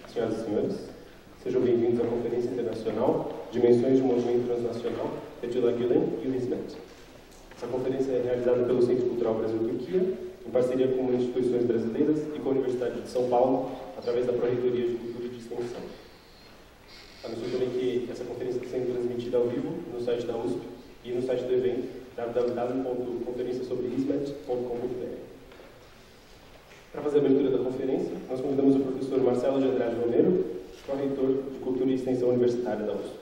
Senhoras e senhores, sejam bem-vindos à Conferência Internacional Dimensões de Movimento Transnacional, Fethullah Gülen e o Hizmet. Essa conferência é realizada pelo Centro Cultural Brasil-Turquia, em parceria com instituições brasileiras e com a Universidade de São Paulo, através da Pró-Reitoria de Cultura e de Extensão. Anuncio também que essa conferência está sendo transmitida ao vivo no site da USP e no site do evento www.conferenciasobrehizmet.com.br. Para fazer a abertura da conferência, nós convidamos o professor Marcelo de Andrade Romero, pró-reitor de Cultura e Extensão Universitária da USP.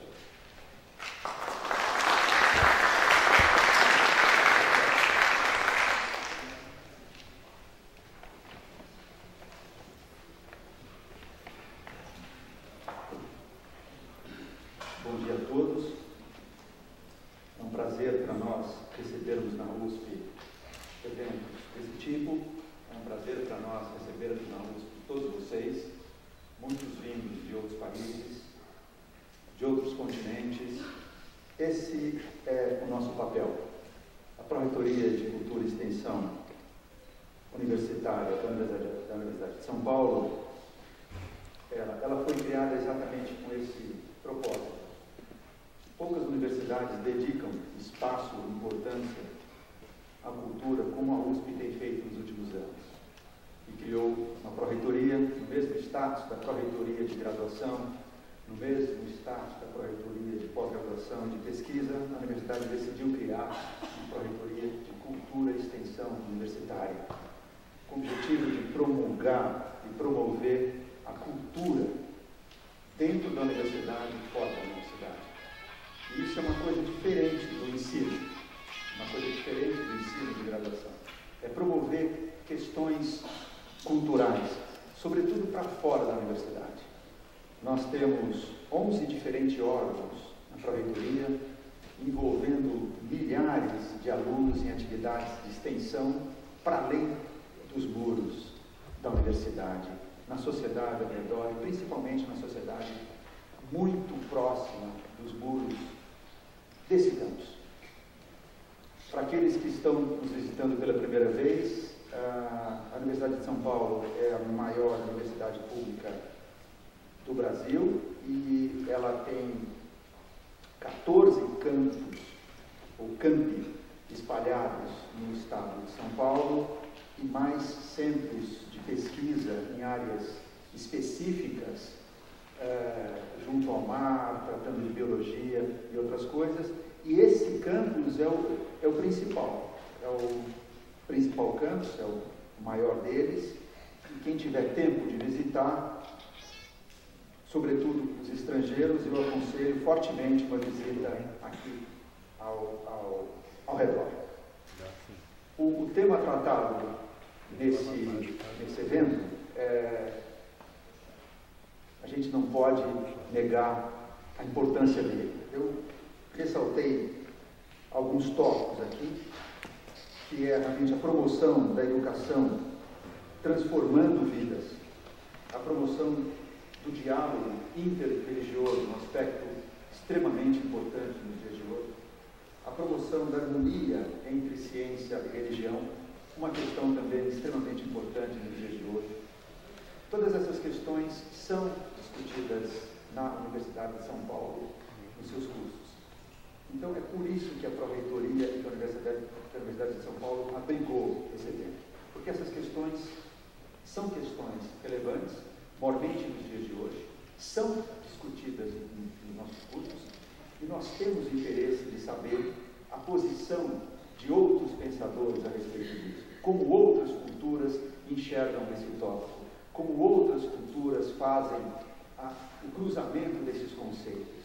Bom dia a todos. É um prazer para nós recebermos na USP eventos desse tipo. É um prazer para nós recebermos na USP todos vocês, muitos vindos de outros países, de outros continentes. Esse é o nosso papel. A Pró-Reitoria de Cultura e Extensão Universitária da Universidade de São Paulo, ela foi criada exatamente com esse propósito. Poucas universidades dedicam espaço e importância à cultura como a USP tem feito nos últimos anos. E criou uma pró-reitoria no mesmo status da pró-reitoria de graduação, no mesmo status da pró-reitoria de pós-graduação e de pesquisa. A universidade decidiu criar uma pró-reitoria de cultura e extensão universitária, com o objetivo de promulgar e promover a cultura dentro da universidade e fora da universidade. E isso é uma coisa diferente do ensino, uma coisa diferente do ensino de graduação. É promover questões culturais, sobretudo para fora da universidade. Nós temos 11 diferentes órgãos na Pró-Reitoria, envolvendo milhares de alunos em atividades de extensão para além dos muros da universidade, na sociedade ao redor, e principalmente na sociedade muito próxima dos muros desse campus. Para aqueles que estão nos visitando pela primeira vez, a Universidade de São Paulo é a maior universidade pública do Brasil e ela tem 14 campos, ou campi, espalhados no estado de São Paulo e mais centros de pesquisa em áreas específicas, junto ao mar, tratando de biologia e outras coisas. E esse campus é o principal campus, é o maior deles, e quem tiver tempo de visitar, sobretudo os estrangeiros, eu aconselho fortemente uma visita aqui ao redor. O tema tratado nesse evento, a gente não pode negar a importância dele. Eu ressaltei alguns tópicos aqui, que é realmente a promoção da educação transformando vidas, a promoção do diálogo interreligioso, um aspecto extremamente importante nos dias de hoje, a promoção da harmonia entre ciência e religião, uma questão também extremamente importante nos dias de hoje. Todas essas questões são discutidas na Universidade de São Paulo, nos seus cursos. Então, é por isso que a Pró-Reitoria e a Universidade de São Paulo abrigou esse evento. Porque essas questões são questões relevantes, mormente nos dias de hoje, são discutidas nos nossos cursos, e nós temos interesse de saber a posição de outros pensadores a respeito disso, como outras culturas enxergam esse tópico, como outras culturas fazem o cruzamento desses conceitos.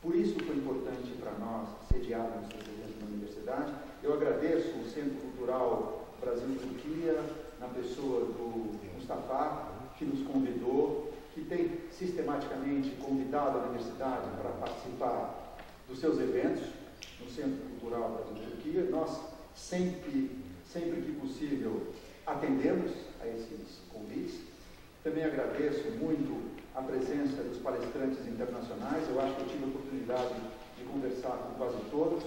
Por isso foi importante para nós sediarmos esse evento na universidade. Eu agradeço o Centro Cultural Brasil-Turquia, na pessoa do Mustafa, que nos convidou, que tem sistematicamente convidado a universidade para participar dos seus eventos no Centro Cultural Brasil-Turquia. Nós, sempre que possível, atendemos a esses convites. Também agradeço muito a presença dos palestrantes internacionais. Eu acho que eu tive a oportunidade de conversar com quase todos.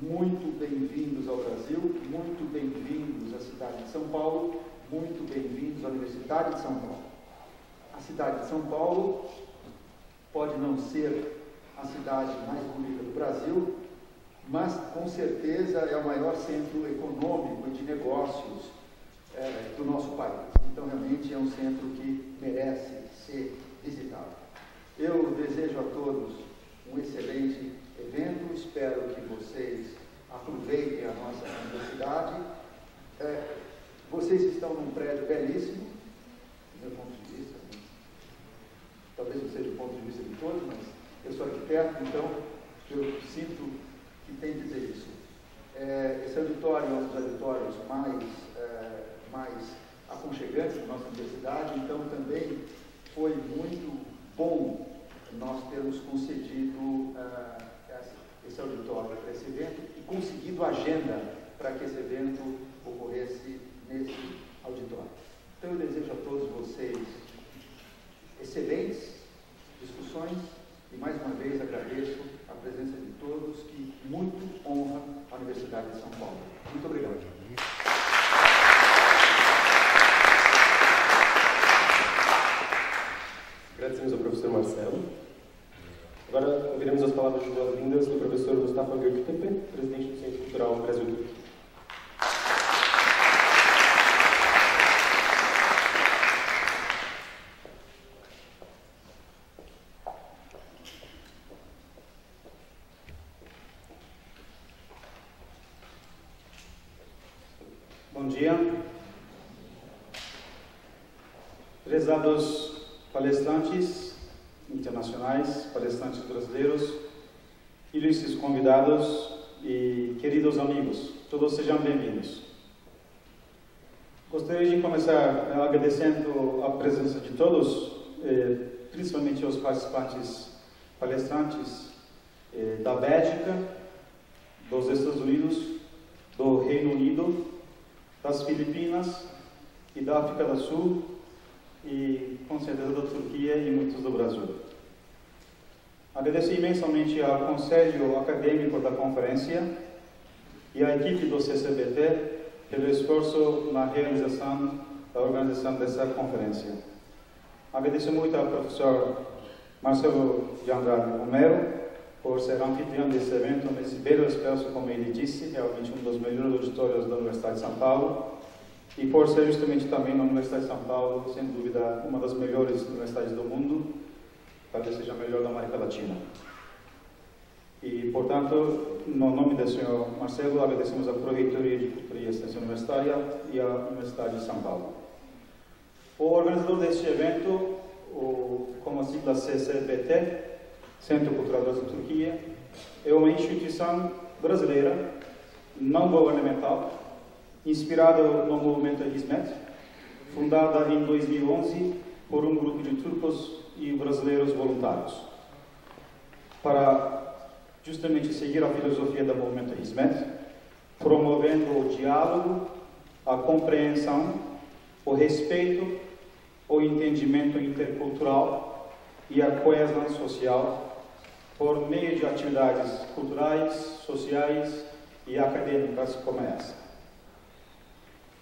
Muito bem-vindos ao Brasil, muito bem-vindos à cidade de São Paulo, muito bem-vindos à Universidade de São Paulo. A cidade de São Paulo pode não ser a cidade mais bonita do Brasil, mas com certeza é o maior centro econômico e de negócios do nosso país. Então, realmente é um centro que merece ser visitado. Eu desejo a todos um excelente evento, espero que vocês aproveitem a nossa universidade. Vocês estão num prédio belíssimo, do meu ponto de vista, talvez não seja do ponto de vista de todos, mas eu sou arquiteto, então eu sinto que tem que dizer isso. Esse auditório é um dos auditórios mais aconchegantes da nossa universidade, então também foi muito bom nós termos concedido esse auditório para esse evento e conseguido a agenda para que esse evento ocorresse nesse auditório. Então eu desejo a todos vocês excelentes discussões e mais uma vez agradeço a presença de todos, que muito honra a Universidade de São Paulo. Muito obrigado. Agradecemos ao professor Marcelo. Agora ouviremos as palavras de boas-vindas do professor Mustafa Göktepe, presidente do Centro Cultural Brasil-Turquia. Bom dia. Prezados palestrantes internacionais, palestrantes brasileiros, ilustres convidados e queridos amigos, todos sejam bem-vindos. Gostaria de começar agradecendo a presença de todos, principalmente aos participantes palestrantes da Bélgica, dos Estados Unidos, do Reino Unido, das Filipinas e da África do Sul e, com certeza, da Turquia e muitos do Brasil. Agradeço imensamente ao Conselho Acadêmico da Conferência e à equipe do CCBT pelo esforço na realização da organização dessa conferência. Agradeço muito ao professor Marcelo de Andrade Romero por ser anfitrião desse evento nesse belo espaço, como ele disse, realmente um dos melhores auditórios da Universidade de São Paulo, e por ser justamente também na Universidade de São Paulo, sem dúvida, uma das melhores universidades do mundo, talvez seja a melhor da América Latina. E, portanto, no nome do senhor Marcelo, agradecemos à Pró-Reitoria de Cultura e Extensão Universitária e à Universidade de São Paulo. O organizador deste evento, como a sigla CCBT, Centro Cultural Brasil-Turquia, é uma instituição brasileira, não governamental, inspirada no movimento Hizmet, fundada em 2011 por um grupo de turcos e brasileiros voluntários, para justamente seguir a filosofia do movimento Hizmet, promovendo o diálogo, a compreensão, o respeito, o entendimento intercultural e a coesão social por meio de atividades culturais, sociais e acadêmicas como essa.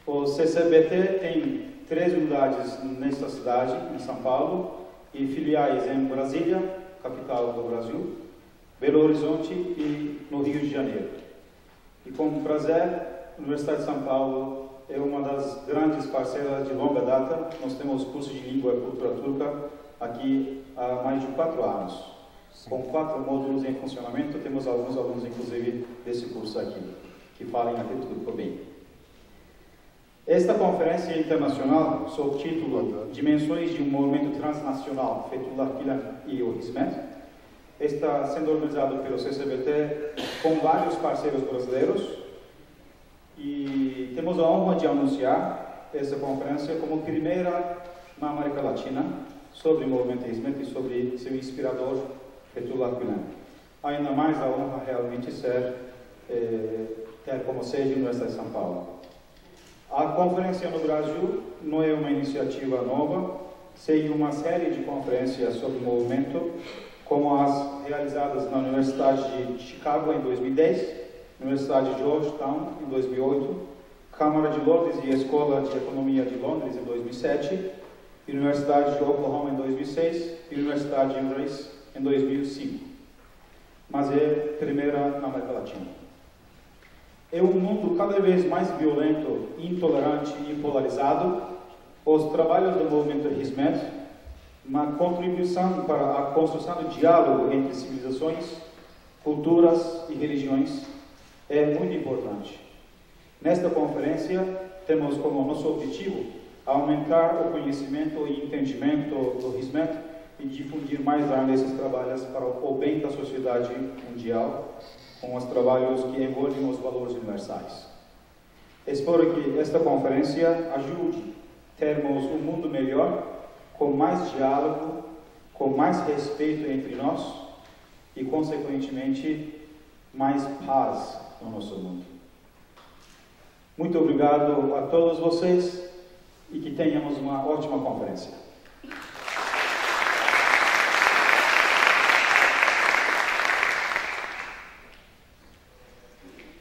O CCBT tem 3 unidades nesta cidade, em São Paulo, e filiais em Brasília, capital do Brasil, Belo Horizonte e no Rio de Janeiro. E com prazer, a Universidade de São Paulo é uma das grandes parceiras de longa data. Nós temos curso de língua e cultura turca aqui há mais de 4 anos. Com 4 módulos em funcionamento, temos alguns alunos, inclusive, desse curso aqui, que falam aqui turco bem. Esta conferência internacional, sob o título Dimensões de um Movimento Transnacional, Fethullah Gülen e o Hizmet, está sendo organizado pelo CCBT com vários parceiros brasileiros e temos a honra de anunciar essa conferência como primeira na América Latina sobre o movimento Hizmet e sobre seu inspirador, Fethullah Gülen. Ainda mais a honra realmente ter como sede a Universidade de São Paulo. A conferência no Brasil não é uma iniciativa nova, segue uma série de conferências sobre o movimento, como as realizadas na Universidade de Chicago em 2010, Universidade de Georgetown em 2008, Câmara de Londres e Escola de Economia de Londres em 2007, Universidade de Oklahoma em 2006 e Universidade de Rice em 2005. Mas é primeira na América Latina. É um mundo cada vez mais violento, intolerante e polarizado. Os trabalhos do movimento Hizmet, uma contribuição para a construção do diálogo entre civilizações, culturas e religiões, é muito importante. Nesta conferência, temos como nosso objetivo aumentar o conhecimento e entendimento do Hizmet e difundir mais ainda esses trabalhos para o bem da sociedade mundial, com os trabalhos que envolvem os valores universais. Espero que esta conferência ajude a termos um mundo melhor, com mais diálogo, com mais respeito entre nós e, consequentemente, mais paz no nosso mundo. Muito obrigado a todos vocês e que tenhamos uma ótima conferência.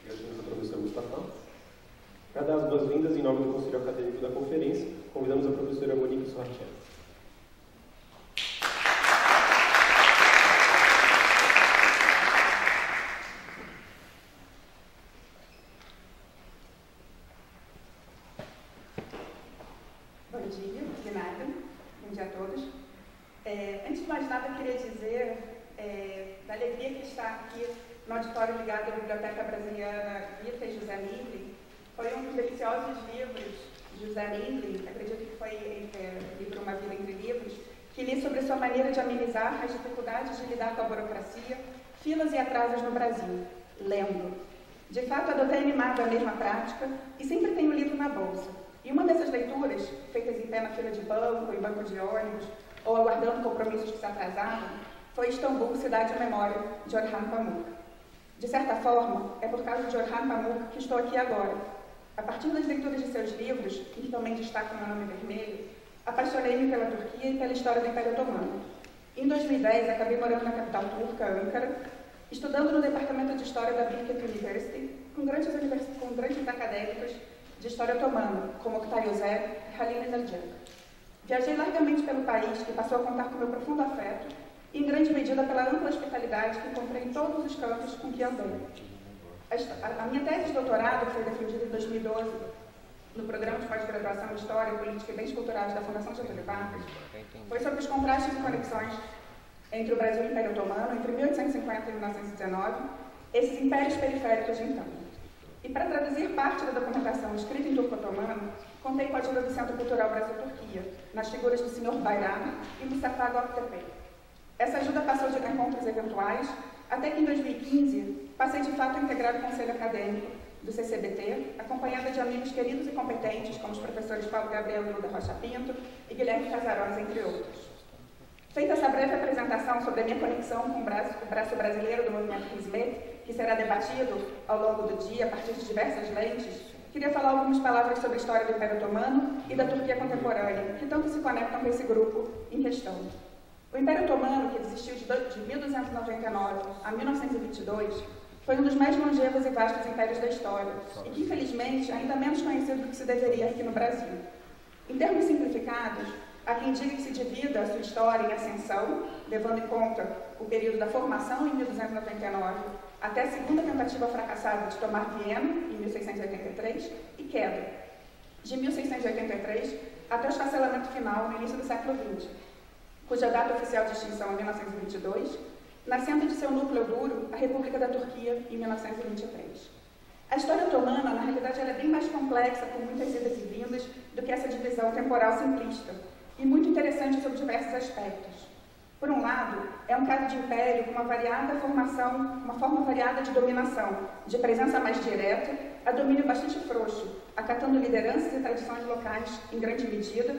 Agradeço ao professor Mustafa. Para dar as boas-vindas em nome do Conselho Acadêmico da Conferência, convidamos a professora Monique Sorrachel. Bom dia, de nada. Bom dia a todos. Antes de mais nada, eu queria dizer da alegria que está aqui no auditório ligado à Biblioteca Brasiliana Vita e José Mindlin. Foi um dos deliciosos livros de José Mindlin, acredito que foi o livro Uma Vida Entre Livros, que li sobre sua maneira de amenizar as dificuldades de lidar com a burocracia, filas e atrasos no Brasil, lendo. De fato, adotei animada a mesma prática e sempre tenho o livro na bolsa. E uma dessas leituras, feitas em pé na fila de banco, em banco de ônibus, ou aguardando compromissos que se atrasavam, foi Istambul, Cidade e Memória, de Orhan Pamuk. De certa forma, é por causa de Orhan Pamuk que estou aqui agora. A partir das leituras de seus livros, que também destacam o nome vermelho, apaixonei-me pela Turquia e pela história do Império Otomano. Em 2010, acabei morando na capital turca, Ankara, estudando no Departamento de História da Bilkent University, com grandes acadêmicos de história otomana, como Oktay Özer e Halil Izzatcak. Viajei largamente pelo país, que passou a contar com meu profundo afeto, e em grande medida pela ampla hospitalidade que encontrei em todos os campos com que andei. A minha tese de doutorado, que foi defendida em 2012 no Programa de Pós-Graduação em História, Política e Bens Culturais da Fundação Getúlio Vargas, foi sobre os contrastes e conexões entre o Brasil e o Império Otomano, entre 1850 e 1919, esses impérios periféricos de então. E para traduzir parte da documentação escrita em turco-otomano, contei com a ajuda do Centro Cultural Brasil-Turquia, nas figuras do Sr. Bayram e Mustafa Göktepe. Essa ajuda passou de encontros eventuais, até que em 2015 passei de fato a integrar o Conselho Acadêmico do CCBT, acompanhada de amigos queridos e competentes, como os professores Paulo Gabriel Luda Rocha Pinto e Guilherme Casarões, entre outros. Feita essa breve apresentação sobre a minha conexão com o braço brasileiro do movimento Hizmet, que será debatido ao longo do dia a partir de diversas lentes, queria falar algumas palavras sobre a história do Império Otomano e da Turquia contemporânea, que tanto se conectam com esse grupo em questão. O Império Otomano, que existiu de 1299 a 1922, foi um dos mais longevos e vastos impérios da história, e que, infelizmente, é ainda menos conhecido do que se deveria aqui no Brasil. Em termos simplificados, há quem diga que se divida a sua história em ascensão, levando em conta o período da formação em 1299 até a segunda tentativa fracassada de tomar Viena, em 1683, e queda, de 1683 até o esfacelamento final no início do século XX, cuja data oficial de extinção é 1922, nascendo de seu núcleo duro a República da Turquia em 1923. A história otomana, na realidade, ela é bem mais complexa, com muitas idas e vindas, do que essa divisão temporal simplista, e muito interessante sob diversos aspectos. Por um lado, é um caso de império com uma variada formação, uma forma variada de dominação, de presença mais direta a domínio bastante frouxo, acatando lideranças e tradições locais em grande medida,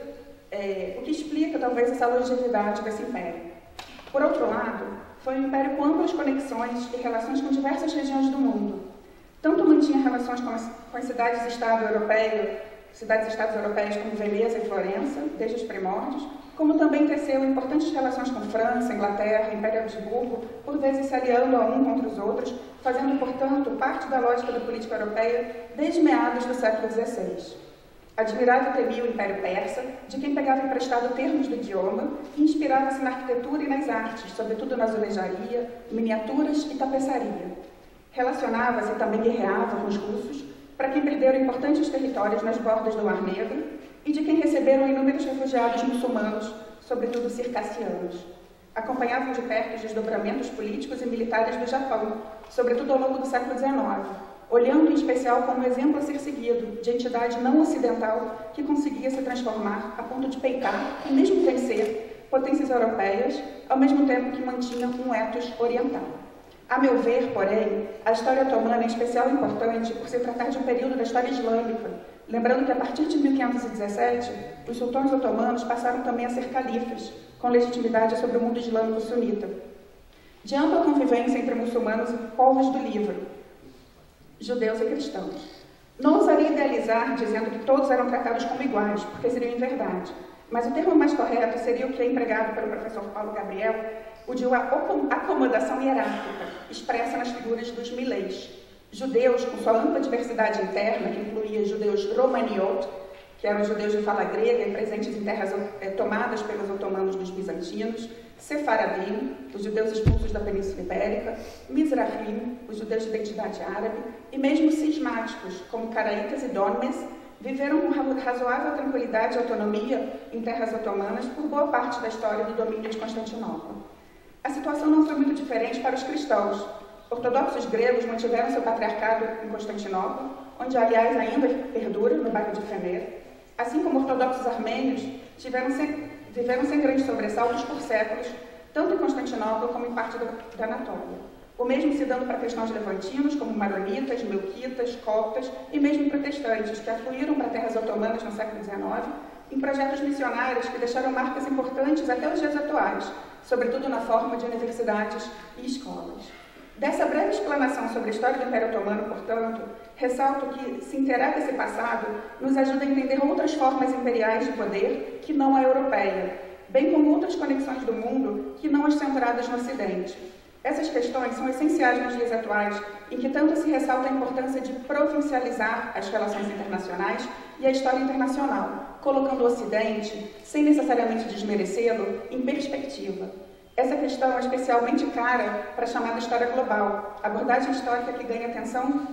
o que explica talvez essa longevidade desse império. Por outro lado, foi um império com amplas conexões e relações com diversas regiões do mundo. Tanto mantinha relações com as cidades-estados europeias como Veneza e Florença, desde os primórdios, como também teceu importantes relações com França, Inglaterra, Império Habsburgo, por vezes se aliando a um contra os outros, fazendo, portanto, parte da lógica da política europeia desde meados do século XVI. Admirava e temia o Império Persa, de quem pegava emprestado termos do idioma e inspirava-se na arquitetura e nas artes, sobretudo na azulejaria, miniaturas e tapeçaria. Relacionava-se e também guerreava com os russos, para quem perderam importantes territórios nas bordas do Mar Negro e de quem receberam inúmeros refugiados muçulmanos, sobretudo circassianos. Acompanhavam de perto os desdobramentos políticos e militares do Japão, sobretudo ao longo do século XIX, olhando em especial como exemplo a ser seguido de entidade não ocidental que conseguia se transformar a ponto de peitar e mesmo vencer potências europeias, ao mesmo tempo que mantinha um ethos oriental. A meu ver, porém, a história otomana é em especial importante por se tratar de um período da história islâmica, lembrando que a partir de 1517, os sultões otomanos passaram também a ser califas, com legitimidade sobre o mundo islâmico sunita. De ampla convivência entre muçulmanos e povos do livro, judeus e cristãos. Não ousaria idealizar dizendo que todos eram tratados como iguais, porque seria inverdade, mas o termo mais correto seria o que é empregado pelo professor Paulo Gabriel, o de uma acomodação hierárquica, expressa nas figuras dos milês. Judeus, com sua ampla diversidade interna, que incluía judeus romaniot, que eram judeus de fala grega e presentes em terras tomadas pelos otomanos dos bizantinos, Sefaradim, os judeus expulsos da Península Ibérica, Mizrahim, os judeus de identidade árabe, e mesmo cismáticos, como caraítas e dônimes, viveram com razoável tranquilidade e autonomia em terras otomanas por boa parte da história do domínio de Constantinopla. A situação não foi muito diferente para os cristãos. Ortodoxos gregos mantiveram seu patriarcado em Constantinopla, onde, aliás, ainda perdura, no bairro de Fener, assim como ortodoxos armênios viveram sem grandes sobressaltos por séculos, tanto em Constantinopla como em parte da Anatólia. O mesmo se dando para cristãos levantinos, como maronitas, melquitas, coptas e mesmo protestantes, que afluíram para terras otomanas no século XIX, em projetos missionários que deixaram marcas importantes até os dias atuais, sobretudo na forma de universidades e escolas. Dessa breve explanação sobre a história do Império Otomano, portanto, ressalto que se inteirar desse passado nos ajuda a entender outras formas imperiais de poder que não a europeia, bem como outras conexões do mundo que não as centradas no Ocidente. Essas questões são essenciais nos dias atuais, em que tanto se ressalta a importância de provincializar as relações internacionais e a história internacional, colocando o Ocidente, sem necessariamente desmerecê-lo, em perspectiva. Essa questão é especialmente cara para a chamada história global, abordagem histórica que ganha atenção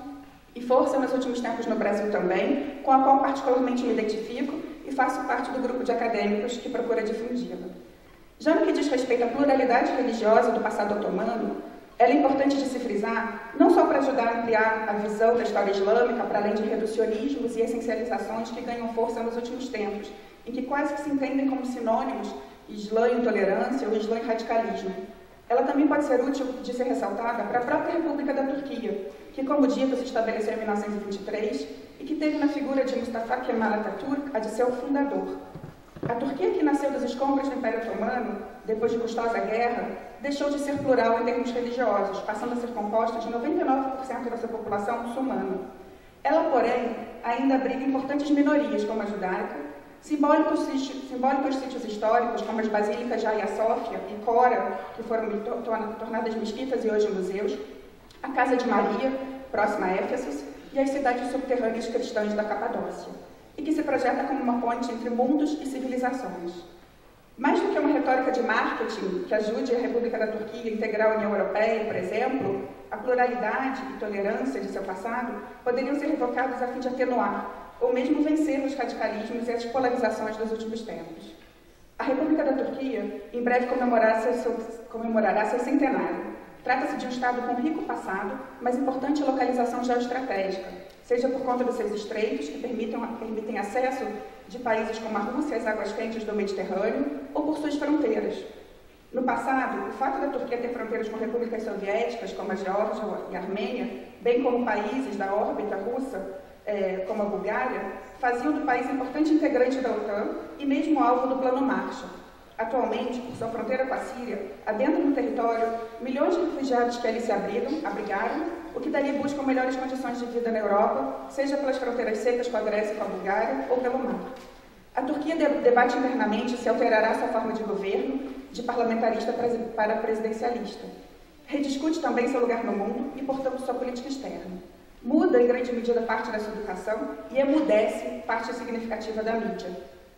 e força nos últimos tempos no Brasil também, com a qual particularmente me identifico e faço parte do grupo de acadêmicos que procura difundi-la. Já no que diz respeito à pluralidade religiosa do passado otomano, ela é importante de se frisar, não só para ajudar a ampliar a visão da história islâmica, para além de reducionismos e essencializações que ganham força nos últimos tempos, em que quase que se entendem como sinônimos Islã e intolerância ou Islã e radicalismo. Ela também pode ser útil de ser ressaltada para a própria República da Turquia, que, como dito, se estabeleceu em 1923 e que teve na figura de Mustafa Kemal Atatürk a de seu fundador. A Turquia, que nasceu dos escombros do Império Otomano, depois de custosa guerra, deixou de ser plural em termos religiosos, passando a ser composta de 99% da sua população muçulmana. Ela, porém, ainda abriga importantes minorias, como a judaica, simbólicos sítios históricos, como as basílicas de Hagia Sofia e Cora, que foram tornadas mesquitas e hoje museus, a Casa de Maria, próxima a Éfeso, e as cidades subterrâneas cristãs da Capadócia, e que se projeta como uma ponte entre mundos e civilizações. Mais do que uma retórica de marketing que ajude a República da Turquia a integrar a União Europeia, por exemplo, a pluralidade e tolerância de seu passado poderiam ser revocados a fim de atenuar, ou mesmo vencer os radicalismos e as polarizações dos últimos tempos. A República da Turquia em breve comemorará seu centenário. Trata-se de um Estado com rico passado, mas importante localização geoestratégica, seja por conta dos seus estreitos, que permitem acesso de países como a Rússia às águas quentes do Mediterrâneo, ou por suas fronteiras. No passado, o fato da Turquia ter fronteiras com repúblicas soviéticas, como a Geórgia e a Armênia, bem como países da órbita russa, como a Bulgária, faziam do país importante integrante da OTAN e mesmo alvo do Plano Marshall. Atualmente, por sua fronteira com a Síria, adentra no território milhões de refugiados que ali se abrigaram, o que dali buscam melhores condições de vida na Europa, seja pelas fronteiras secas com a Grécia e com a Bulgária, ou pelo mar. A Turquia debate internamente se alterará sua forma de governo, de parlamentarista para presidencialista. Rediscute também seu lugar no mundo e, portanto, sua política externa. muda em grande medida parte da sua educação e emudece parte significativa da mídia.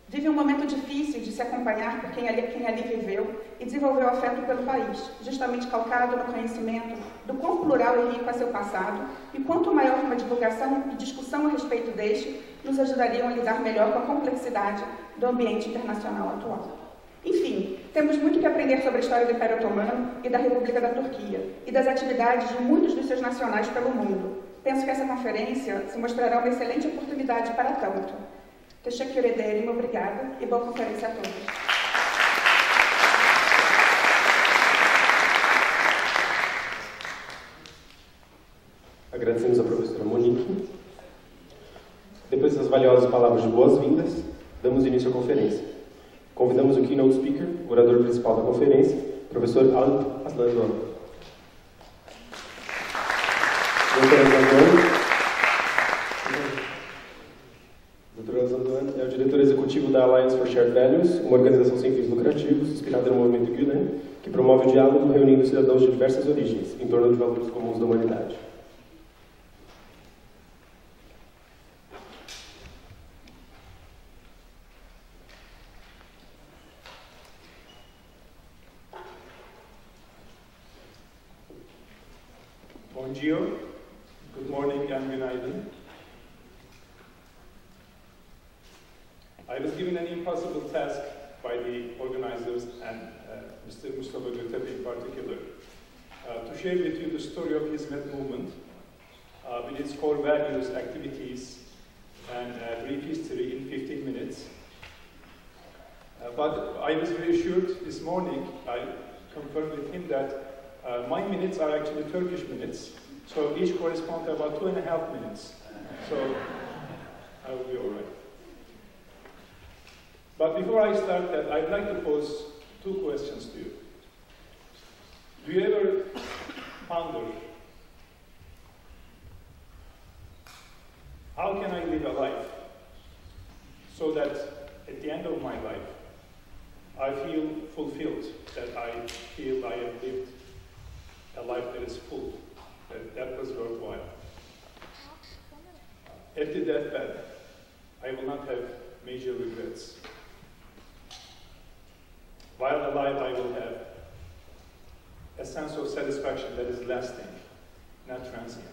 Vive um momento difícil de se acompanhar por quem ali viveu e desenvolveu afeto pelo país, justamente calcado no conhecimento do quão plural e rico é seu passado e quanto maior uma divulgação e discussão a respeito deste nos ajudariam a lidar melhor com a complexidade do ambiente internacional atual. Enfim, temos muito que aprender sobre a história do Império Otomano e da República da Turquia e das atividades de muitos dos seus nacionais pelo mundo. Penso que essa conferência se mostrará uma excelente oportunidade para tanto. Teşekkür ederim, obrigada e boa conferência a todos. Agradecemos a professora Monique. Depois das valiosas palavras de boas-vindas, damos início à conferência. Convidamos o keynote speaker, o orador principal da conferência, professor Alp Aslandoğan. Dr. Aslandoğan é o diretor executivo da Alliance for Shared Values, uma organização sem fins lucrativos, inspirada no movimento Gülen, que promove o diálogo reunindo cidadãos de diversas origens, em torno de valores comuns da humanidade. Bom dia, good morning and günaydın. I was given an impossible task by the organizers and Mr. Mustafa Gültepe in particular to share with you the story of Hizmet movement with its core values, activities, and brief history in 15 minutes. But I was reassured this morning, I confirmed with him that my minutes are actually Turkish minutes, so each corresponds to about 2.5 minutes. So I will be all right. But before I start that, I'd like to pose two questions to you. Do you ever ponder, how can I live a life so that at the end of my life, I feel fulfilled, that I feel I have lived a life that is full, that was worthwhile. At the deathbed, I will not have major regrets. While alive, I will have a sense of satisfaction that is lasting, not transient.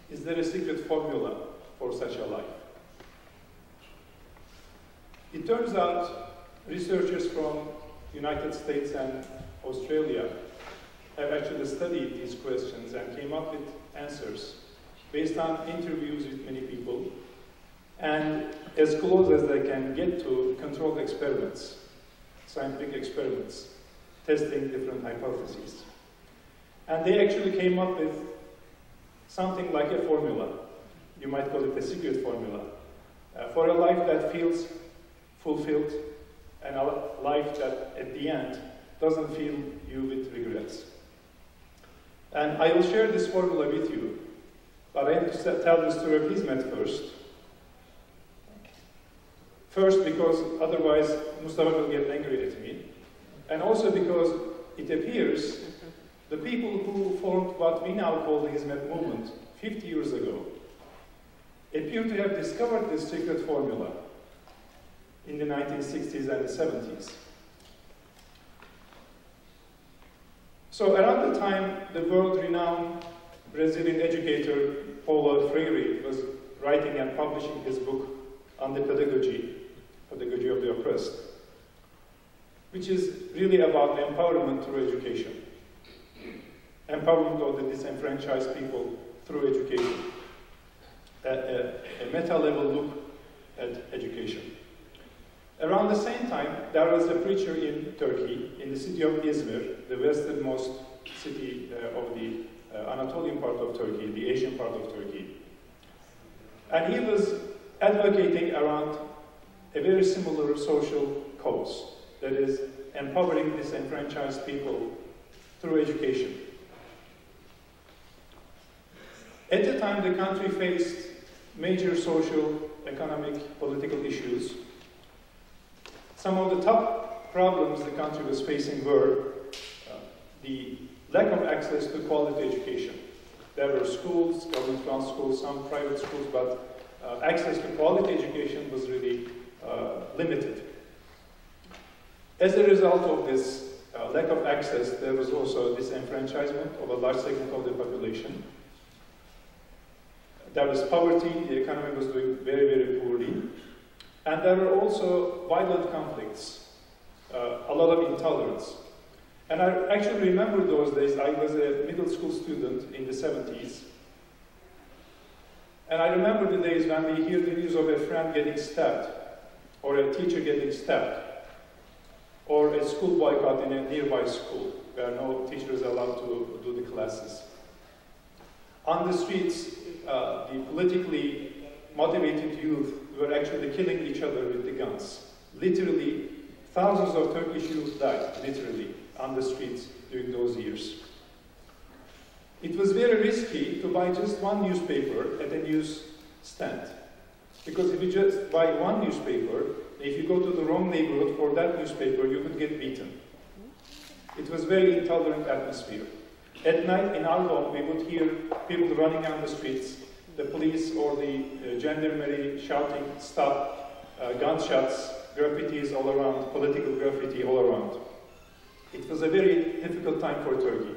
Is there a secret formula for such a life? It turns out researchers from United States and Australia have actually studied these questions and came up with answers based on interviews with many people and as close as they can get to controlled experiments, scientific experiments, testing different hypotheses. And they actually came up with something like a formula. You might call it a secret formula for a life that feels fulfilled and a life that at the end doesn't fill you with regrets. And I will share this formula with you, but I have to tell the story of Hizmet first. First, because otherwise Mustafa will get angry at me, and also because it appears the people who formed what we now call the Hizmet movement 50 years ago appear to have discovered this secret formula in the 1960s and the 70s. So around the time the world-renowned Brazilian educator Paulo Freire was writing and publishing his book on the pedagogy of the oppressed, which is really about empowerment through education, empowerment of the disenfranchised people through education, a meta-level look at education. Around the same time, there was a preacher in Turkey, in the city of Izmir, the westernmost city of the Anatolian part of Turkey, the Asian part of Turkey. And he was advocating around a very similar social cause, that is, empowering disenfranchised people through education. At the time, the country faced major social, economic, political issues. Some of the top problems the country was facing were the lack of access to quality education. There were schools, government-run schools, some private schools, but access to quality education was really limited. As a result of this lack of access, there was also disenfranchisement of a large segment of the population. There was poverty, the economy was doing very, very poorly. And there were also violent conflicts, a lot of intolerance. And I actually remember those days. I was a middle school student in the 70s. And I remember the days when we hear the news of a friend getting stabbed, or a teacher getting stabbed, or a school boycott in a nearby school where no teacher is allowed to do the classes. On the streets, the politically motivated youth were actually killing each other with the guns. Literally, thousands of Turkish youth died, literally, on the streets during those years. It was very risky to buy just one newspaper at a news stand. Because if you just buy one newspaper, if you go to the wrong neighborhood for that newspaper, you could get beaten. It was a very intolerant atmosphere. At night in our home, we would hear people running on the streets, the police or the gendarmerie shouting, stop, gunshots, graffitis all around, political graffiti all around. It was a very difficult time for Turkey.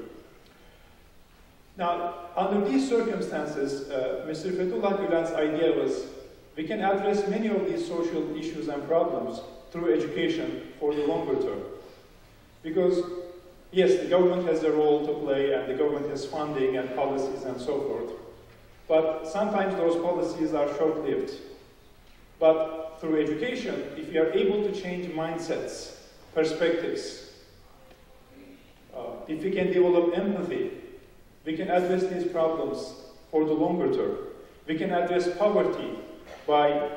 Now, under these circumstances, Mr. Fethullah Gülen's idea was, we can address many of these social issues and problems through education for the longer term. Because, yes, the government has a role to play, and the government has funding and policies and so forth. But sometimes those policies are short-lived. But through education, if we are able to change mindsets, perspectives, if we can develop empathy, we can address these problems for the longer term. We can address poverty by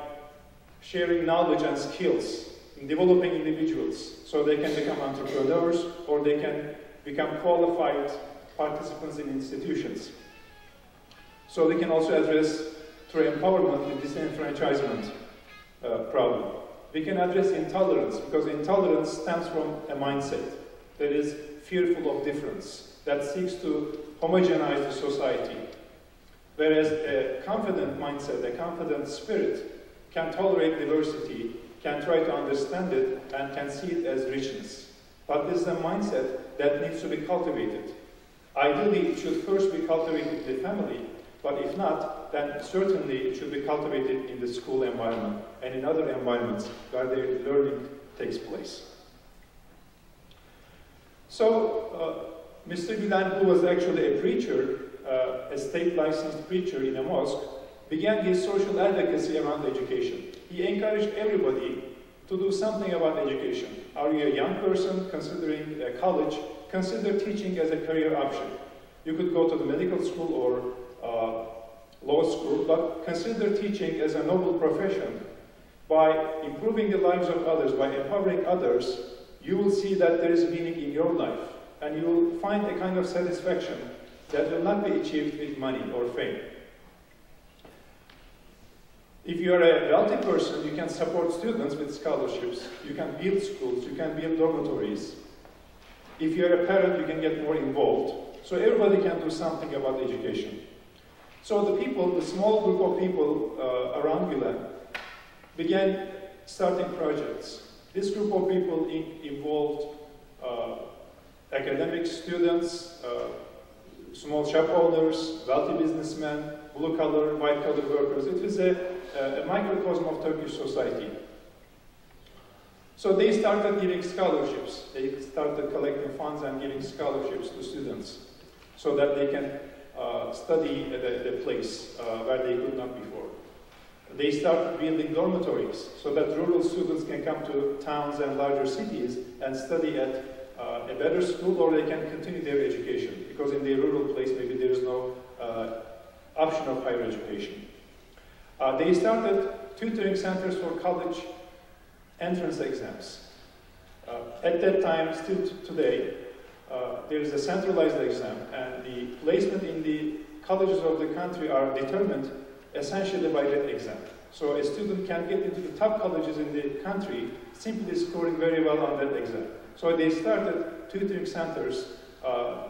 sharing knowledge and skills in developing individuals so they can become entrepreneurs or they can become qualified participants in institutions. So we can also address, through empowerment, the disenfranchisement problem. We can address intolerance, because intolerance stems from a mindset that is fearful of difference, that seeks to homogenize the society. Whereas a confident mindset, a confident spirit, can tolerate diversity, can try to understand it, and can see it as richness. But this is a mindset that needs to be cultivated. Ideally, it should first be cultivated in the family, but if not, then certainly it should be cultivated in the school environment and in other environments where the learning takes place. So, Mr. Gülen, who was actually a preacher, a state-licensed preacher in a mosque, began his social advocacy around education. He encouraged everybody to do something about education. Are you a young person considering college? Consider teaching as a career option. You could go to the medical school or law school, but consider teaching as a noble profession. By improving the lives of others, by empowering others, you will see that there is meaning in your life, and you will find a kind of satisfaction that will not be achieved with money or fame. If you are a wealthy person, you can support students with scholarships, you can build schools, you can build dormitories. If you are a parent, you can get more involved. So everybody can do something about education. So the people, the small group of people around Gülen, began starting projects. This group of people involved academic students, small shop owners, wealthy businessmen, blue-collar, white-collar workers. It was a microcosm of Turkish society. So they started giving scholarships. They started collecting funds and giving scholarships to students so that they can study at the place where they could not before. They started building dormitories so that rural students can come to towns and larger cities and study at a better school, or they can continue their education, because in the rural place maybe there is no option of higher education. They started tutoring centers for college entrance exams. At that time, still today, there is a centralized exam, and the placement in the colleges of the country are determined essentially by that exam. So a student can get into the top colleges in the country simply scoring very well on that exam. So they started tutoring centers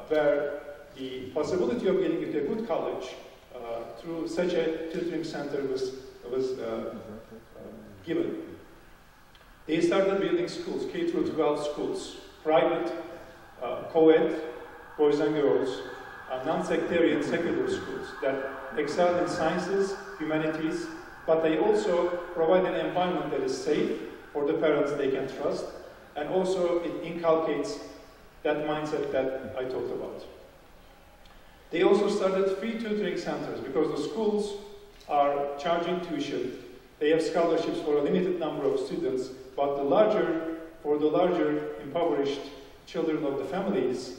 where the possibility of getting into a good college through such a tutoring center was given. They started building schools, K through 12 schools, private, co-ed, boys and girls, non-sectarian secular schools that excel in sciences, humanities, but they also provide an environment that is safe for the parents they can trust, and also it inculcates that mindset that I talked about. They also started free tutoring centers because the schools are charging tuition. They have scholarships for a limited number of students, but for the larger impoverished children of the families,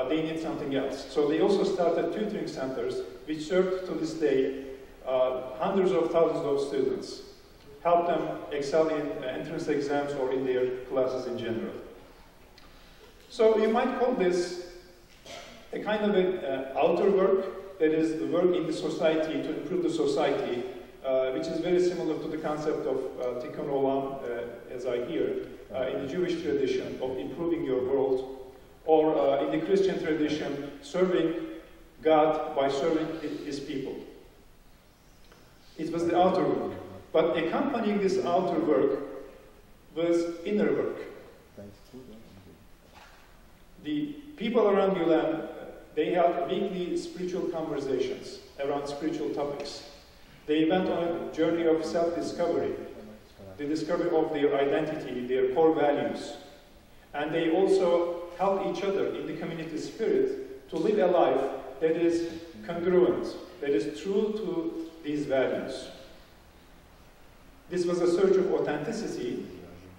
they need something else. So they also started tutoring centers, which served to this day hundreds of thousands of students, help them excel in entrance exams or in their classes in general. So you might call this a kind of an outer work, that is the work in the society to improve the society, which is very similar to the concept of Tikkun Olam, as I hear, in the Jewish tradition of improving your world, or in the Christian tradition, serving God by serving His people. It was the outer work. But accompanying this outer work was inner work. The people around Gülen, they held weekly spiritual conversations around spiritual topics. They went on a journey of self-discovery, the discovery of their identity, their core values. And they also helped each other in the community spirit to live a life that is congruent, that is true to these values. This was a search of authenticity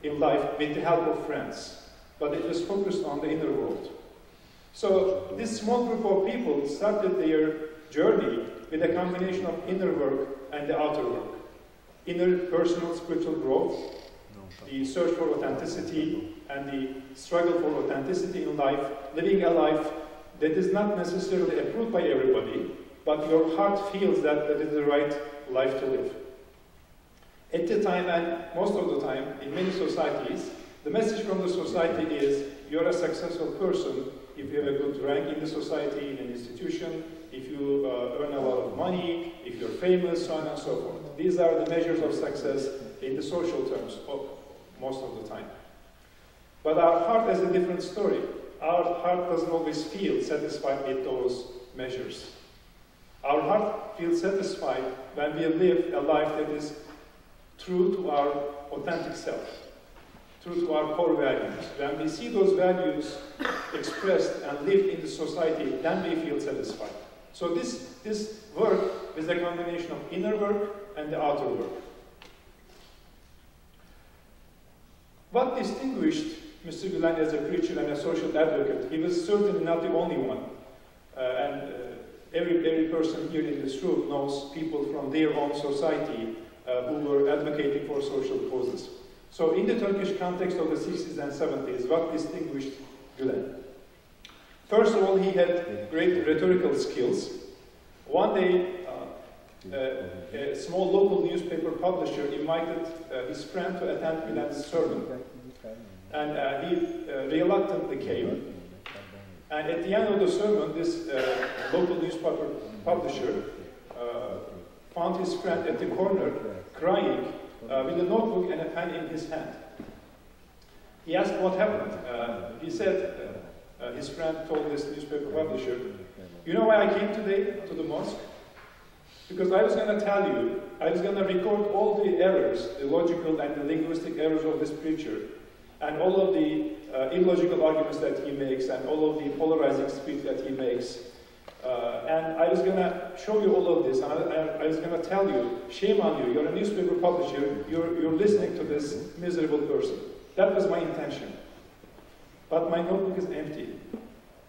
in life with the help of friends, but it was focused on the inner world. So this small group of people started their journey with a combination of inner work and the outer work. Inner personal spiritual growth, the search for authenticity, and the struggle for authenticity in life, living a life that is not necessarily approved by everybody, but your heart feels that that is the right life to live. At the time, and most of the time, in many societies, the message from the society is, you're a successful person if you have a good rank in the society, in an institution, if you earn a lot of money, if you're famous, so on and so forth. These are the measures of success in the social terms, most of the time. But our heart has a different story. Our heart doesn't always feel satisfied with those measures. Our heart feels satisfied when we live a life that is true to our authentic self, true to our core values. When we see those values expressed and lived in the society, then we feel satisfied. So this work is a combination of inner work and the outer work. What distinguished Mr. Gülen as a preacher and a social advocate? He was certainly not the only one. Every person here in this room knows people from their own society who were advocating for social causes. So in the Turkish context of the 60s and 70s, what distinguished Gülen? First of all, he had great rhetorical skills. One day, a small local newspaper publisher invited his friend to attend Gülen's sermon. And he reluctantly came. And at the end of the sermon, this local newspaper publisher found his friend at the corner, crying, with a notebook and a pen in his hand. He asked what happened. He said, his friend told this newspaper publisher, you know why I came today to the mosque? Because I was going to tell you, I was going to record all the errors, the logical and the linguistic errors of this preacher, and all of the illogical arguments that he makes, and all of the polarizing speech that he makes. And I was going to show you all of this, and I was going to tell you, shame on you, you're a newspaper publisher, you're listening to this miserable person. That was my intention. But my notebook is empty.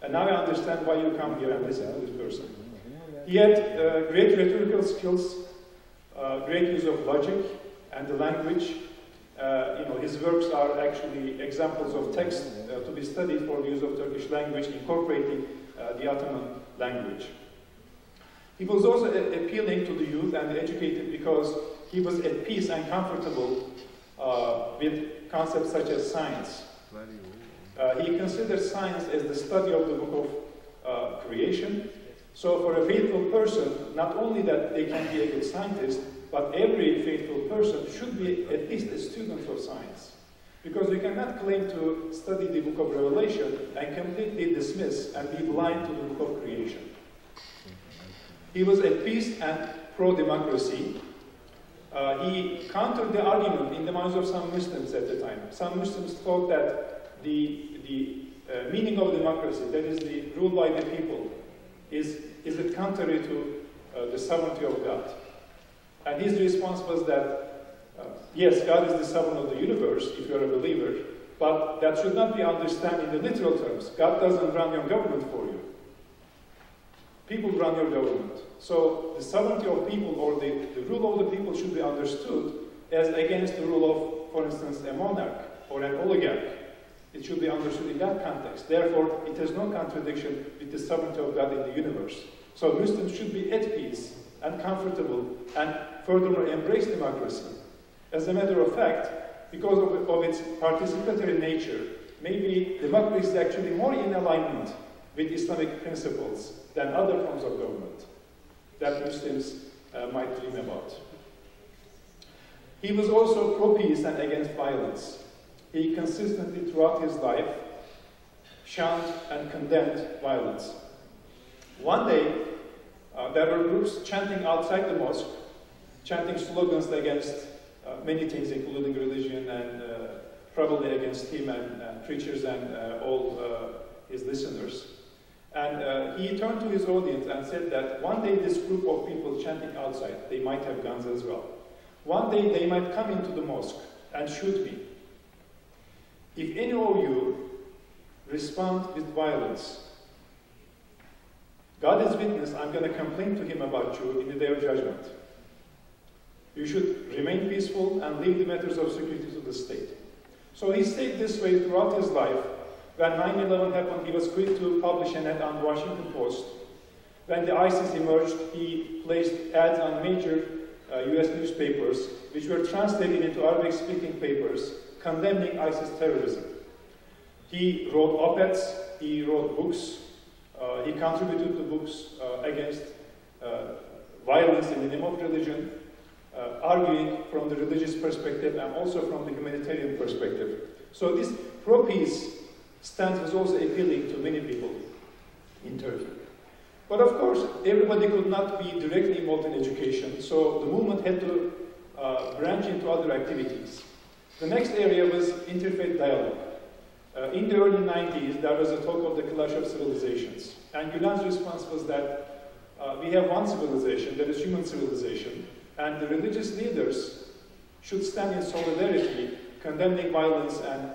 And now I understand why you come here and listen to this person. He had great rhetorical skills, great use of logic and the language. His works are actually examples of text to be studied for the use of Turkish language, incorporating the Ottoman language. He was also appealing to the youth and the educated because he was at peace and comfortable with concepts such as science. He considered science as the study of the book creation. So for a faithful person, not only that they can be a good scientist, but every faithful person should be at least a student of science. Because we cannot claim to study the book of Revelation and completely dismiss and be blind to the book of creation. He was at peace and pro-democracy. He countered the argument in the minds of some Muslims at the time. Some Muslims thought that the meaning of democracy, that is the rule by the people, is it contrary to the sovereignty of God? And his response was that, yes, God is the sovereign of the universe, if you're a believer, but that should not be understood in the literal terms. God doesn't run your government for you. People run your government. So the sovereignty of people, or the rule of the people, should be understood as against the rule of, for instance, a monarch or an oligarch. It should be understood in that context. Therefore, it has no contradiction with the sovereignty of God in the universe. So Muslims should be at peace and comfortable and furthermore embrace democracy. As a matter of fact, because of its participatory nature, maybe democracy is actually more in alignment with Islamic principles than other forms of government that Muslims might dream about. He was also pro-peace and against violence. He consistently, throughout his life, shunned and condemned violence. One day, there were groups chanting outside the mosque, chanting slogans against many things, including religion, and probably against him and preachers and all his listeners. And he turned to his audience and said that one day this group of people chanting outside, they might have guns as well. One day they might come into the mosque and shoot me. If any of you respond with violence, God is witness, I'm going to complain to him about you in the day of judgment. You should remain peaceful and leave the matters of security to the state. So he stayed this way throughout his life. When 9/11 happened, he was quick to publish an ad on the Washington Post. When the ISIS emerged, he placed ads on major US newspapers, which were translated into Arabic-speaking papers, condemning ISIS terrorism. He wrote op-eds, he wrote books, he contributed to books against violence in the name of religion, arguing from the religious perspective and also from the humanitarian perspective. So this pro-peace stance was also appealing to many people in Turkey. But of course, everybody could not be directly involved in education, so the movement had to branch into other activities. The next area was interfaith dialogue. In the early 90s, there was a talk of the clash of civilizations. And Gülen's response was that we have one civilization, that is human civilization, and the religious leaders should stand in solidarity, condemning violence and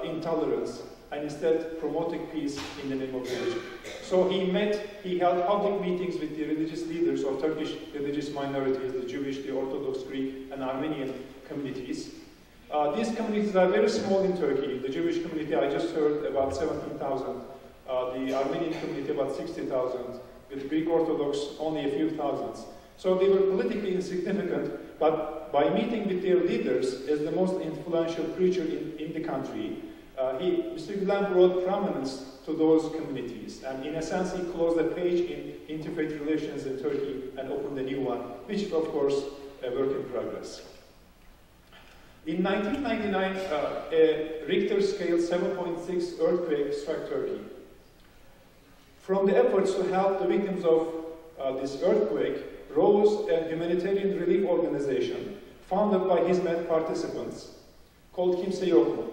intolerance, and instead promoting peace in the name of religion. So he held public meetings with the religious leaders of Turkish religious minorities, the Jewish, the Orthodox, Greek, and Armenian communities. These communities are very small in Turkey. The Jewish community, I just heard, about 17,000. The Armenian community, about 60,000. With the Greek Orthodox, only a few thousands. So they were politically insignificant, but by meeting with their leaders as the most influential preacher in the country, Mr. Gülen brought prominence to those communities. And in a sense, he closed a page in interfaith relations in Turkey and opened a new one, which is, of course, a work in progress. In 1999, a Richter scale 7.6 earthquake struck Turkey. From the efforts to help the victims of this earthquake rose a humanitarian relief organization founded by Hizmet participants called Kimse Yok Mu,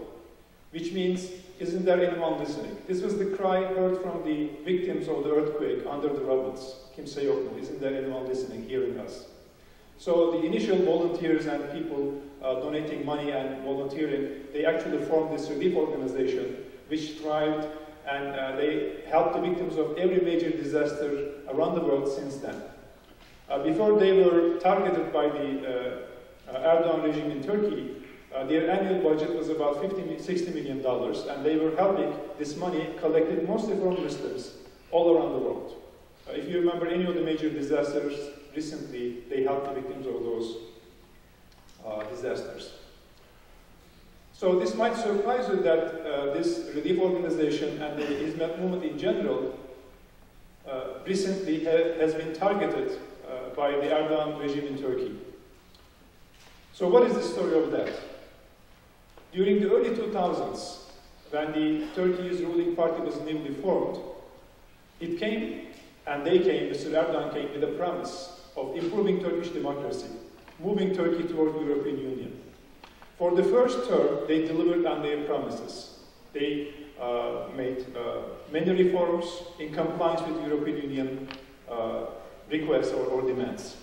which means, isn't there anyone listening? This was the cry heard from the victims of the earthquake under the rubbles. Kimse Yok Mu, isn't there anyone listening, hearing us? So the initial volunteers and people donating money and volunteering, they actually formed this relief organization which thrived, and they helped the victims of every major disaster around the world since then. Before they were targeted by the Erdogan regime in Turkey, their annual budget was about $60 million, and they were helping this money collected mostly from Muslims all around the world. If you remember any of the major disasters recently, they helped the victims of those disasters. So this might surprise you that this relief organization and the Hizmet movement in general recently has been targeted by the Erdogan regime in Turkey. So what is the story of that? During the early 2000s, when the Turkey's ruling party was newly formed, it came, and they came, Mr. Erdogan came with a promise of improving Turkish democracy, moving Turkey toward the European Union. For the first term, they delivered on their promises. They made many reforms in compliance with European Union requests or demands,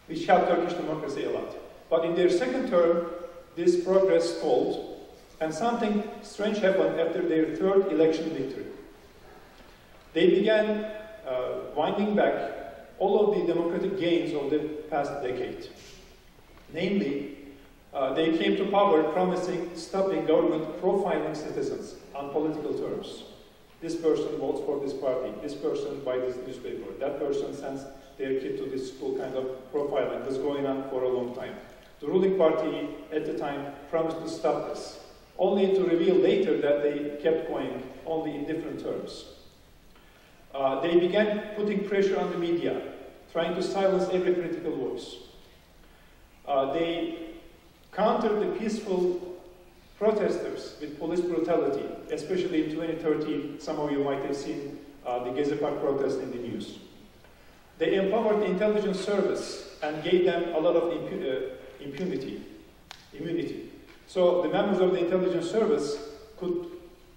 which helped Turkish democracy a lot. But in their second term, this progress stalled, and something strange happened after their third election victory. They began winding back all of the democratic gains of the past decade. Namely, they came to power promising stopping government profiling citizens on political terms. This person votes for this party, this person buys this newspaper, that person sends their kid to this school, kind of profiling was going on for a long time. The ruling party at the time promised to stop this, only to reveal later that they kept going, only in different terms. They began putting pressure on the media, trying to silence every critical voice. They countered the peaceful protesters with police brutality, especially in 2013. Some of you might have seen the Gezi Park protest in the news. They empowered the intelligence service and gave them a lot of immunity. So the members of the intelligence service could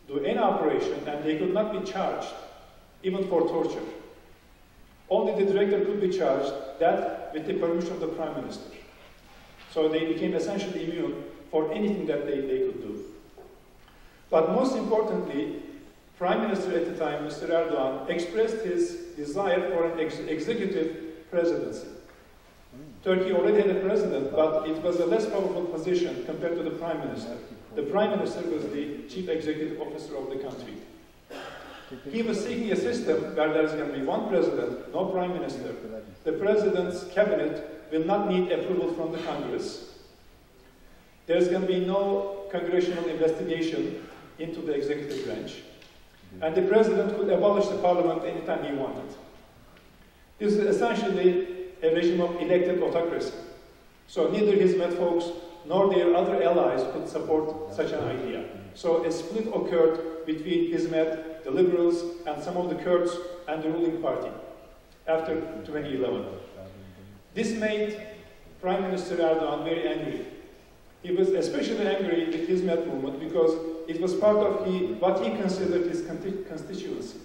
do any operation and they could not be charged, even for torture. Only the director could be charged, that with the permission of the Prime Minister. So they became essentially immune for anything that they could do. But most importantly, Prime Minister at the time, Mr. Erdogan, expressed his desire for an executive presidency. Turkey already had a president, but it was a less powerful position compared to the Prime Minister. The Prime Minister was the chief executive officer of the country. He was seeking a system where there is going to be one president, no Prime Minister. The president's cabinet will not need approval from the Congress. There's going to be no congressional investigation into the executive branch. And the president could abolish the parliament anytime he wanted. This is essentially a regime of elected autocracy. So neither Hizmet folks nor their other allies could support such an idea. So a split occurred between Hizmet, the liberals, and some of the Kurds and the ruling party after 2011. This made Prime Minister Erdogan very angry. He was especially angry with Hizmet movement because it was part of what he considered his constituency.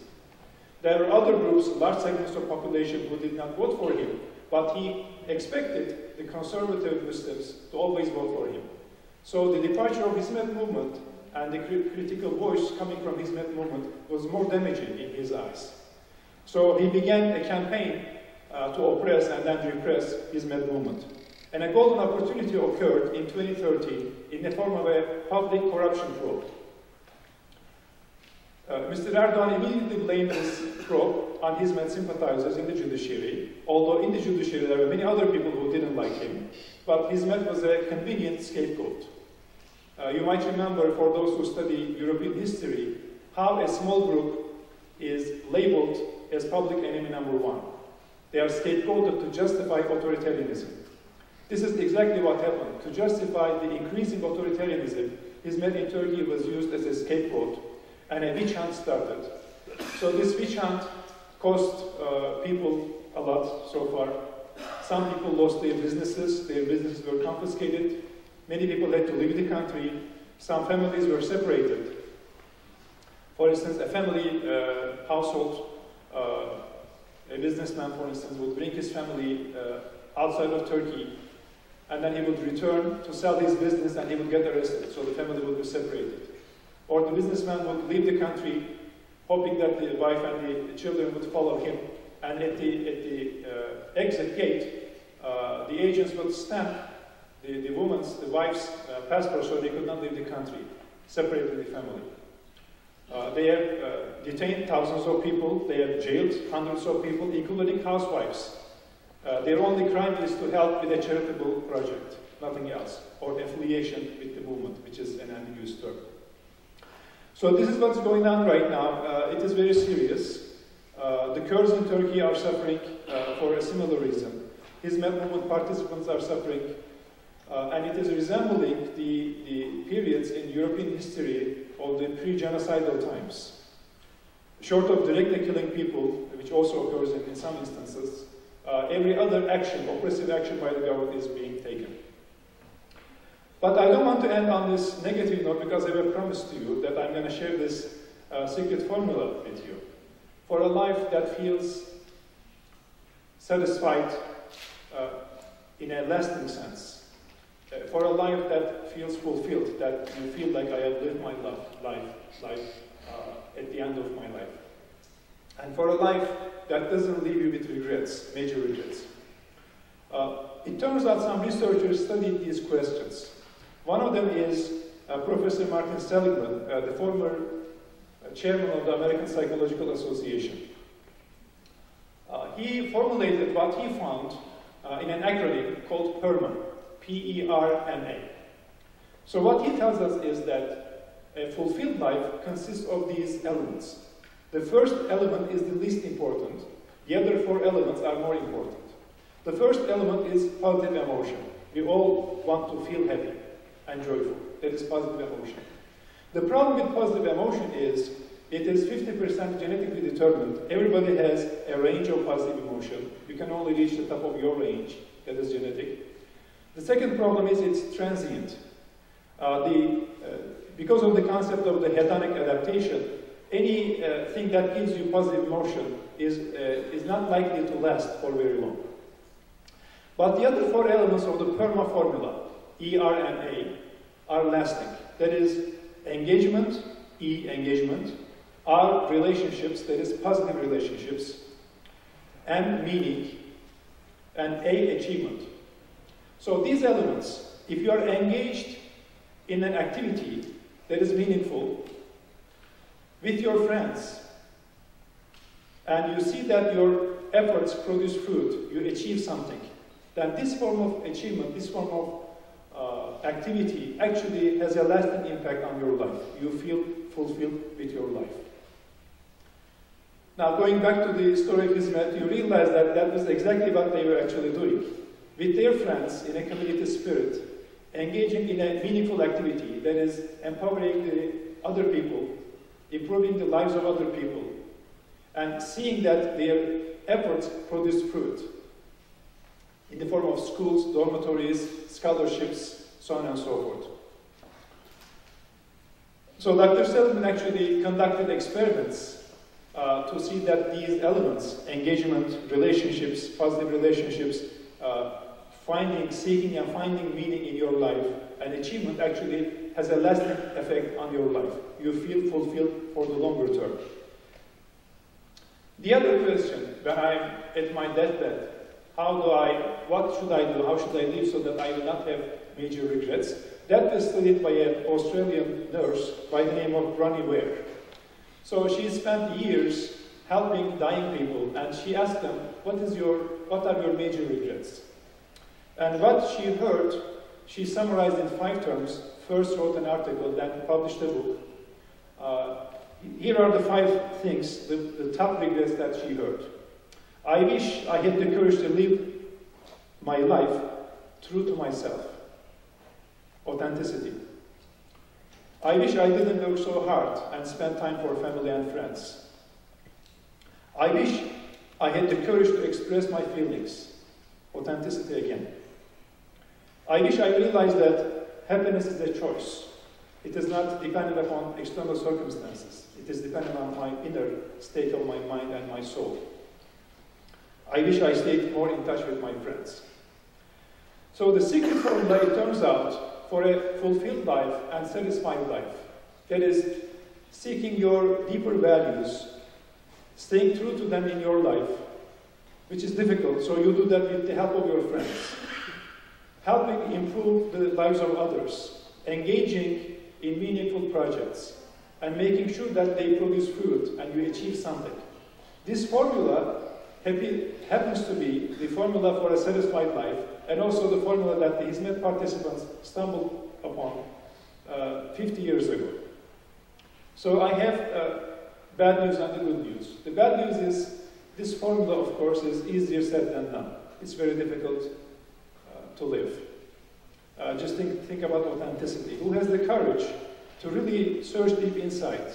There were other groups, large segments of population who did not vote for him, but he expected the conservative Muslims to always vote for him. So the departure of Hizmet movement and the critical voice coming from Hizmet movement was more damaging in his eyes. So he began a campaign to oppress and then repress Hizmet movement. And a golden opportunity occurred in 2013 in the form of a public corruption probe. Mr. Erdogan immediately blamed this probe on Hizmet sympathizers in the judiciary, although in the judiciary there were many other people who didn't like him, but Hizmet was a convenient scapegoat. You might remember, for those who study European history, how a small group is labeled as public enemy number one. They are scapegoated to justify authoritarianism. This is exactly what happened. To justify the increasing authoritarianism, Hizmet in Turkey was used as a scapegoat, and a witch hunt started. So this witch hunt cost people a lot so far. Some people lost their businesses were confiscated. Many people had to leave the country. Some families were separated. For instance, a family household, a businessman, for instance, would bring his family outside of Turkey, and then he would return to sell his business and he would get arrested, so the family would be separated. Or the businessman would leave the country, hoping that the wife and the children would follow him, and at the exit gate, the agents would stamp the wife's passport so they could not leave the country, separating the family. They have detained thousands of people, they have jailed hundreds of people, including housewives. Their only crime is to help with a charitable project, nothing else, or affiliation with the movement, which is an ambiguous term. So this is what's going on right now. It is very serious. The Kurds in Turkey are suffering for a similar reason. Hizmet movement participants are suffering, and it is resembling the periods in European history of the pre-genocidal times. Short of directly killing people, which also occurs in some instances, every other action, oppressive action by the government is being taken. But I don't want to end on this negative note because I have promised to you that I'm going to share this secret formula with you for a life that feels satisfied in a lasting sense, for a life that feels fulfilled, that you feel like I have lived my life at the end of my life, and for a life that doesn't leave you with regrets, major regrets. It turns out some researchers studied these questions. One of them is Professor Martin Seligman, the former chairman of the American Psychological Association. He formulated what he found in an acronym called PERMA, P-E-R-M-A. So what he tells us is that a fulfilled life consists of these elements. The first element is the least important. The other four elements are more important. The first element is positive emotion. We all want to feel happy and joyful. That is positive emotion. The problem with positive emotion is it is 50% genetically determined. Everybody has a range of positive emotion. You can only reach the top of your range. That is genetic. The second problem is it's transient. Because of the concept of the hedonic adaptation, anything that gives you positive emotion is not likely to last for very long. But the other four elements of the PERMA formula, E-R-M-A, are lasting. That is engagement, E, engagement, R, relationships, that is positive relationships, M, meaning, and A, achievement. So these elements, if you are engaged in an activity that is meaningful with your friends, and you see that your efforts produce fruit, you achieve something, then this form of achievement, this form of activity actually has a lasting impact on your life. You feel fulfilled with your life. Now, going back to the story of Hizmet, you realize that that was exactly what they were actually doing. With their friends, in a community spirit, engaging in a meaningful activity that is empowering the other people, improving the lives of other people, and seeing that their efforts produce fruit in the form of schools, dormitories, scholarships, so on and so forth. So Dr. Seligman actually conducted experiments to see that these elements, engagement, relationships, positive relationships, seeking and finding meaning in your life, and achievement actually has a lasting effect on your life. You feel fulfilled for the longer term. The other question, when I'm at my deathbed, what should I do, how should I live so that I will not have major regrets? That was studied by an Australian nurse by the name of Bronnie Ware. So she spent years helping dying people, and she asked them, what are your major regrets? And what she heard, she summarized in 5 terms. First wrote an article, then published a book. Here are the 5 things, the top regrets that she heard. I wish I had the courage to live my life true to myself. Authenticity. I wish I didn't work so hard and spend time for family and friends. I wish I had the courage to express my feelings. Authenticity again. I wish I realized that happiness is a choice. It is not dependent upon external circumstances. It is dependent on my inner state of my mind and my soul. I wish I stayed more in touch with my friends. So the secret formula, it turns out, for a fulfilled life and satisfied life, that is, seeking your deeper values, staying true to them in your life, which is difficult, so you do that with the help of your friends, helping improve the lives of others, engaging in meaningful projects, and making sure that they produce fruit and you achieve something. This formula happens to be the formula for a satisfied life, and also the formula that the Hizmet participants stumbled upon 50 years ago. So I have bad news and the good news. The bad news is this formula, of course, is easier said than done. It's very difficult to live. Just think about authenticity. Who has the courage to really search deep inside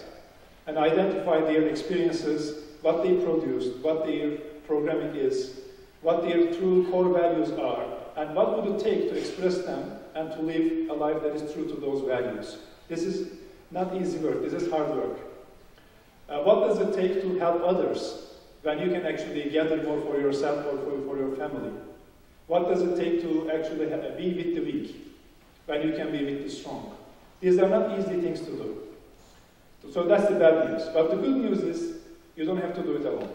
and identify their experiences, what they produced, what their programming is, what their true core values are, and what would it take to express them and to live a life that is true to those values? This is not easy work, this is hard work. What does it take to help others when you can actually gather more for yourself or for your family? What does it take to actually be with the weak when you can be with the strong? These are not easy things to do. So that's the bad news. But the good news is you don't have to do it alone.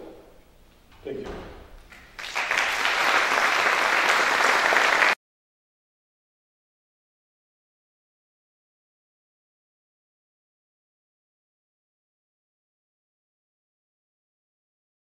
Thank you.